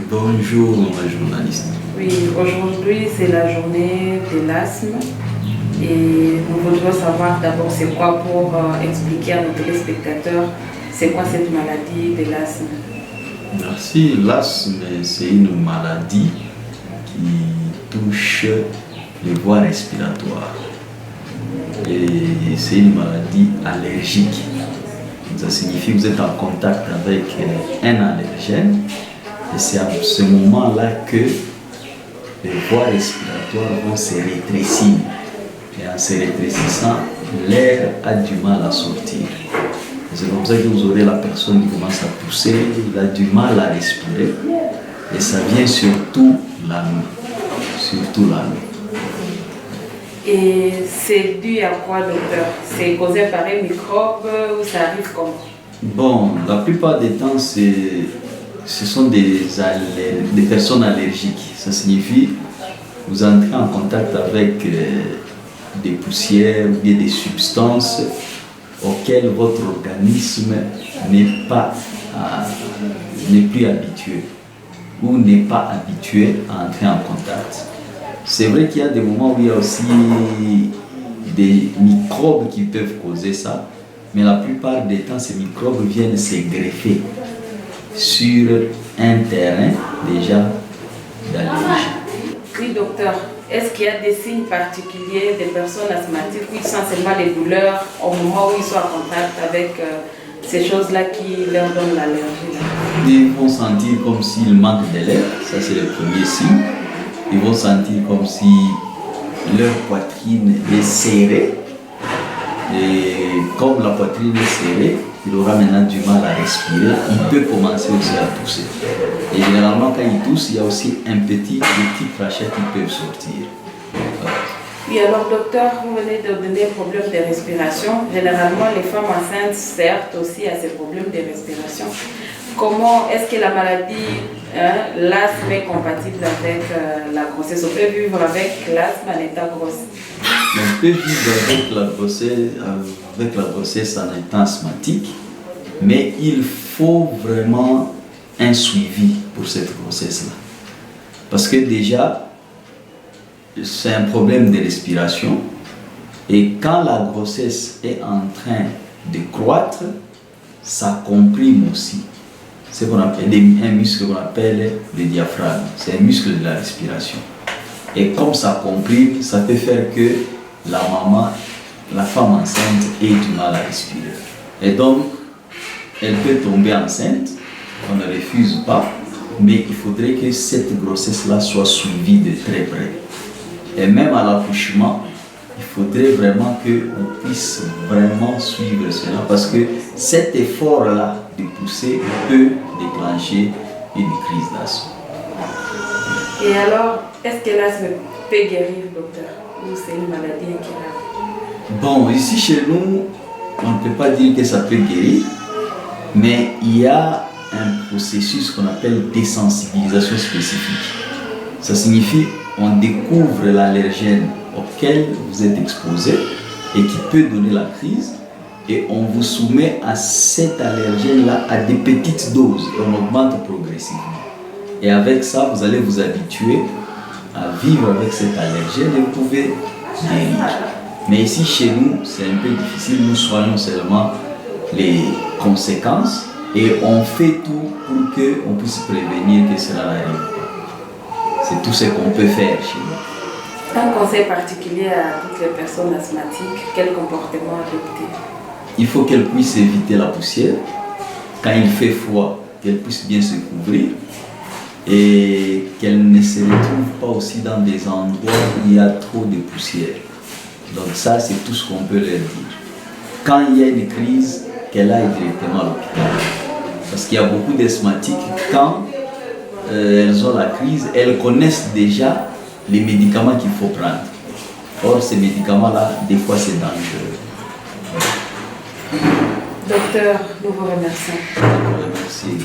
Bonjour, ma journaliste. Oui, aujourd'hui c'est la journée de l'asthme et nous voudrions savoir d'abord c'est quoi pour expliquer à nos téléspectateurs c'est quoi cette maladie de l'asthme. Merci. L'asthme, c'est une maladie qui touche les voies respiratoires. Et c'est une maladie allergique. Ça signifie que vous êtes en contact avec un allergène et c'est à ce moment-là que les voies respiratoires vont se rétrécir. Et en se rétrécissant, l'air a du mal à sortir. C'est comme ça que vous aurez la personne qui commence à tousser, il a du mal à respirer. Et ça vient surtout la nuit. Surtout la nuit. Et c'est dû à quoi, docteur? C'est causé par un microbe ou ça arrive comment? Bon, la plupart des temps, ce sont des personnes allergiques. Ça signifie que vous entrez en contact avec des poussières ou bien des substances auxquelles votre organisme n'est plus habitué ou n'est pas habitué à entrer en contact. C'est vrai qu'il y a des moments où il y a aussi des microbes qui peuvent causer ça, mais la plupart des temps, ces microbes viennent se greffer sur un terrain déjà d'allergie. Oui, docteur. Est-ce qu'il y a des signes particuliers des personnes asthmatiques où ils sentent seulement les douleurs au moment où ils sont en contact avec ces choses-là qui leur donnent l'allergie? Ils vont sentir comme s'ils manquent de l'air, ça c'est le premier signe. Ils vont sentir comme si leur poitrine est serrée. Et comme la poitrine est serrée, il aura maintenant du mal à respirer. Il peut commencer aussi à tousser. Et généralement, quand il tousse, il y a aussi des petits crachats qui peuvent sortir. Oui, alors docteur, vous venez de donner un problème de respiration. Généralement, les femmes enceintes certes aussi à ces problèmes de respiration. Comment est-ce que la maladie, l'asthme est compatible avec la grossesse? On peut vivre avec l'asthme en état grosse? On peut vivre avec la grossesse en état asthmatique, mais il faut vraiment un suivi pour cette grossesse-là. Parce que déjà, c'est un problème de respiration et quand la grossesse est en train de croître, ça comprime aussi. C'est un muscle qu'on appelle le diaphragme. C'est un muscle de la respiration. Et comme ça comprime, ça peut faire que la femme enceinte ait du mal à respirer. Et donc, elle peut tomber enceinte, on ne refuse pas, mais il faudrait que cette grossesse-là soit suivie de très près. Et même à l'accouchement, il faudrait vraiment qu'on puisse vraiment suivre cela, parce que cet effort-là de pousser peut déclencher une crise d'asthme. Et alors, est-ce que l'asthme peut guérir, docteur? Ou c'est une maladie incurable? Bon, ici chez nous, on ne peut pas dire que ça peut guérir, mais il y a un processus qu'on appelle désensibilisation spécifique. Ça signifie qu'on découvre l'allergène auquel vous êtes exposé et qui peut donner la crise, et on vous soumet à cet allergène-là à des petites doses et on augmente progressivement. Et avec ça, vous allez vous habituer à vivre avec cet allergène et vous pouvez guérir. Mais ici, chez nous, c'est un peu difficile. Nous soignons seulement les conséquences et on fait tout pour qu'on puisse prévenir que cela n'arrive pas. C'est tout ce qu'on peut faire chez nous. Un conseil particulier à toutes les personnes asthmatiques, quel comportement adopter? Il faut qu'elles puissent éviter la poussière. Quand il fait froid, qu'elles puissent bien se couvrir. Et qu'elles ne se retrouvent pas aussi dans des endroits où il y a trop de poussière. Donc ça, c'est tout ce qu'on peut leur dire. Quand il y a une crise, qu'elle aille directement à l'hôpital. Parce qu'il y a beaucoup d'asthmatiques, quand elles ont la crise, elles connaissent déjà les médicaments qu'il faut prendre. Or, ces médicaments-là, des fois, c'est dangereux. Docteur, nous vous remercions. Je vous remercie.